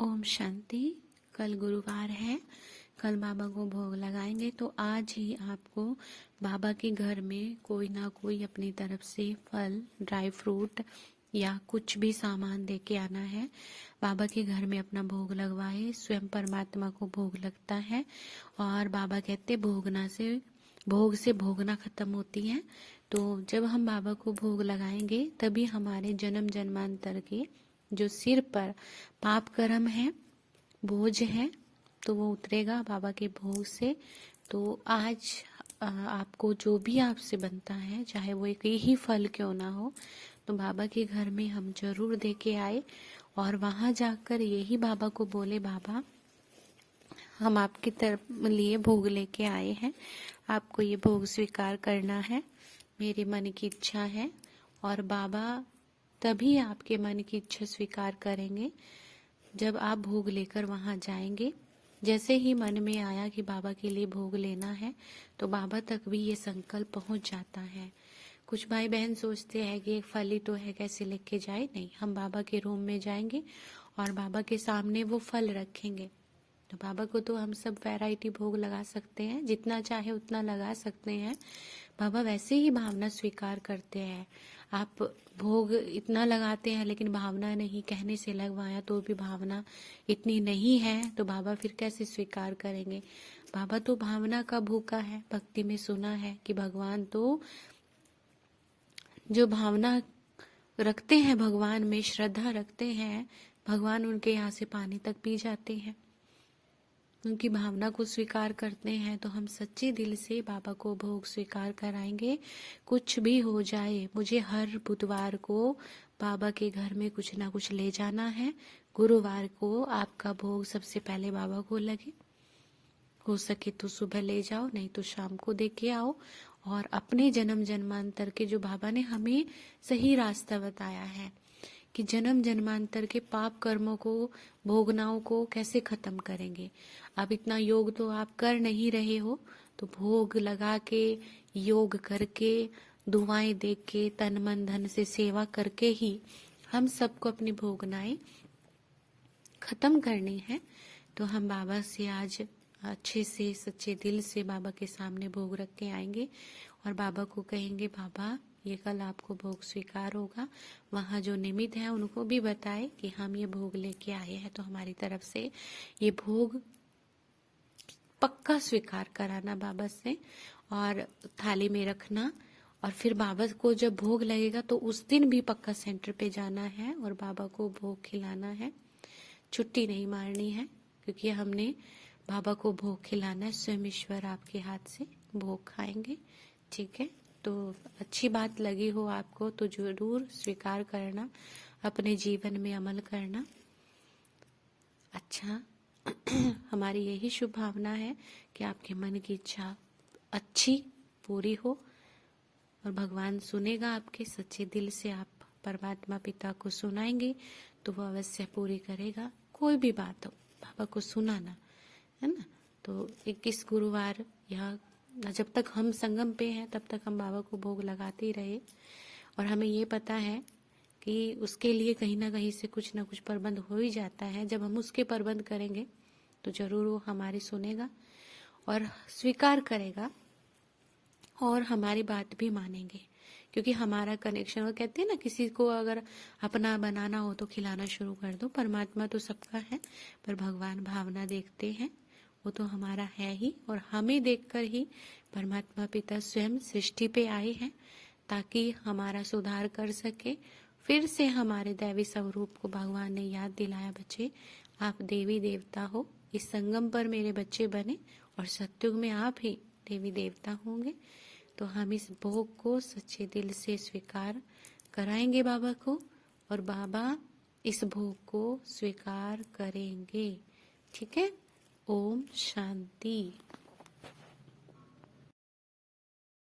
ओम शांति। कल गुरुवार है, कल बाबा को भोग लगाएंगे। तो आज ही आपको बाबा के घर में कोई ना कोई अपनी तरफ से फल, ड्राई फ्रूट या कुछ भी सामान दे के आना है। बाबा के घर में अपना भोग लगवाए, स्वयं परमात्मा को भोग लगता है। और बाबा कहते भोग से भोगना खत्म होती है। तो जब हम बाबा को भोग लगाएंगे तभी हमारे जन्म जन्मांतर के जो सिर पर पाप कर्म है, बोझ है, तो वो उतरेगा बाबा के भोग से। तो आज आपको जो भी आपसे बनता है, चाहे वो एक ही फल क्यों ना हो, तो बाबा के घर में हम जरूर दे के आए और वहां जाकर यही बाबा को बोले, बाबा हम आपकी तरफ लिए भोग लेके आए हैं, आपको ये भोग स्वीकार करना है, मेरे मन की इच्छा है। और बाबा तभी आपके मन की इच्छा स्वीकार करेंगे जब आप भोग लेकर वहां जाएंगे। जैसे ही मन में आया कि बाबा के लिए भोग लेना है, तो बाबा तक भी ये संकल्प पहुंच जाता है। कुछ भाई बहन सोचते हैं कि एक फल ही तो है, कैसे लेके जाए। नहीं, हम बाबा के रूम में जाएंगे और बाबा के सामने वो फल रखेंगे। तो बाबा को तो हम सब वैरायटी भोग लगा सकते हैं, जितना चाहे उतना लगा सकते हैं। बाबा वैसे ही भावना स्वीकार करते हैं। आप भोग इतना लगाते हैं लेकिन भावना नहीं, कहने से लगवाया तो भी भावना इतनी नहीं है, तो बाबा फिर कैसे स्वीकार करेंगे। बाबा तो भावना का भूखा है। भक्ति में सुना है कि भगवान तो जो भावना रखते हैं, भगवान में श्रद्धा रखते हैं, भगवान उनके यहाँ से पानी तक पी जाते हैं, उनकी भावना को स्वीकार करते हैं। तो हम सच्चे दिल से बाबा को भोग स्वीकार कराएंगे। कुछ भी हो जाए, मुझे हर बुधवार को बाबा के घर में कुछ ना कुछ ले जाना है। गुरुवार को आपका भोग सबसे पहले बाबा को लगे, हो सके तो सुबह ले जाओ, नहीं तो शाम को दे के आओ। और अपने जन्म जन्मांतर के जो बाबा ने हमें सही रास्ता बताया है कि जन्म जन्मांतर के पाप कर्मों को, भोगनाओं को कैसे खत्म करेंगे। अब इतना योग तो आप कर नहीं रहे हो, तो भोग लगा के, योग करके, दुआएं दे के, तन मन धन से सेवा करके ही हम सबको अपनी भोगनाएं खत्म करनी है। तो हम बाबा से आज अच्छे से सच्चे दिल से बाबा के सामने भोग रख के आएंगे और बाबा को कहेंगे, बाबा ये कल आपको भोग स्वीकार होगा। वहाँ जो निमित्त है उनको भी बताए कि हम ये भोग लेके आए हैं, तो हमारी तरफ से ये भोग पक्का स्वीकार कराना बाबा से और थाली में रखना। और फिर बाबा को जब भोग लगेगा तो उस दिन भी पक्का सेंटर पे जाना है और बाबा को भोग खिलाना है। छुट्टी नहीं मारनी है, क्योंकि हमने बाबा को भोग खिलाना है। स्वयं ईश्वर आपके हाथ से भोग खाएंगे। ठीक है, तो अच्छी बात लगी हो आपको तो जरूर स्वीकार करना, अपने जीवन में अमल करना। अच्छा हमारी यही शुभ भावना है कि आपके मन की इच्छा अच्छी पूरी हो और भगवान सुनेगा आपके सच्चे दिल से। आप परमात्मा पिता को सुनाएंगे तो वो अवश्य पूरी करेगा। कोई भी बात हो, बाबा को सुनाना है ना। तो 21 गुरुवार या जब तक हम संगम पे हैं तब तक हम बाबा को भोग लगाते ही रहे। और हमें ये पता है कि उसके लिए कहीं ना कहीं से कुछ ना कुछ प्रबंध हो ही जाता है। जब हम उसके प्रबंध करेंगे तो जरूर वो हमारी सुनेगा और स्वीकार करेगा और हमारी बात भी मानेंगे, क्योंकि हमारा कनेक्शन। वो कहते हैं ना, किसी को अगर अपना बनाना हो तो खिलाना शुरू कर दो। परमात्मा तो सबका है, पर भगवान भावना देखते हैं, वो तो हमारा है ही। और हमें देखकर ही परमात्मा पिता स्वयं सृष्टि पे आए हैं ताकि हमारा सुधार कर सके। फिर से हमारे दैवी स्वरूप को भगवान ने याद दिलाया, बच्चे आप देवी देवता हो, इस संगम पर मेरे बच्चे बने और सत्युग में आप ही देवी देवता होंगे। तो हम इस भोग को सच्चे दिल से स्वीकार कराएंगे बाबा को और बाबा इस भोग को स्वीकार करेंगे। ठीक है, ओम शांति।